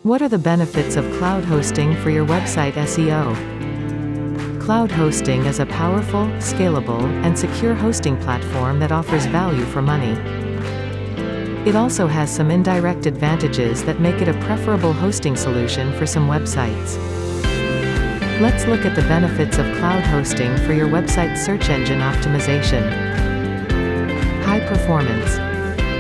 What are the benefits of cloud hosting for your website SEO? Cloud hosting is a powerful, scalable, and secure hosting platform that offers value for money. It also has some indirect advantages that make it a preferable hosting solution for some websites. Let's look at the benefits of cloud hosting for your website search engine optimization. High performance.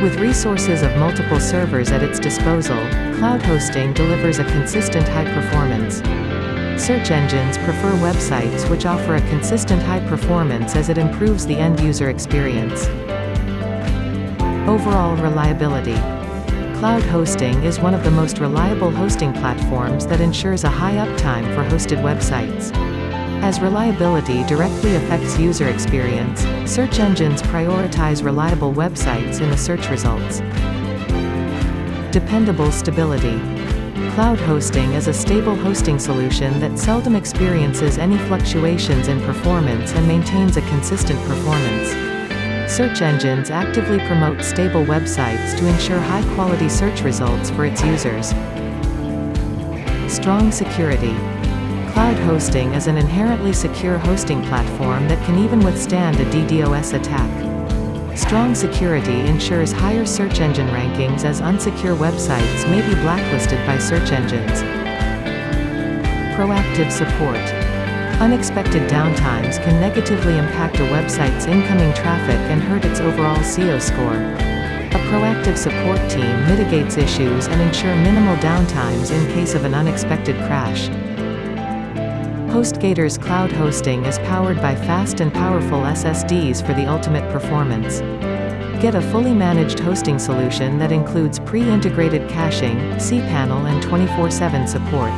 With resources of multiple servers at its disposal, cloud hosting delivers a consistent high performance. Search engines prefer websites which offer a consistent high performance as it improves the end-user experience. Overall reliability. Cloud hosting is one of the most reliable hosting platforms that ensures a high uptime for hosted websites. As reliability directly affects user experience, search engines prioritize reliable websites in the search results. Dependable stability. Cloud hosting is a stable hosting solution that seldom experiences any fluctuations in performance and maintains a consistent performance. Search engines actively promote stable websites to ensure high-quality search results for its users. Strong security. Cloud hosting is an inherently secure hosting platform that can even withstand a DDoS attack. Strong security ensures higher search engine rankings as unsecure websites may be blacklisted by search engines. Proactive support. Unexpected downtimes can negatively impact a website's incoming traffic and hurt its overall SEO score. A proactive support team mitigates issues and ensure minimal downtimes in case of an unexpected crash. HostGator's cloud hosting is powered by fast and powerful SSDs for the ultimate performance. Get a fully managed hosting solution that includes pre-integrated caching, cPanel and 24/7 support.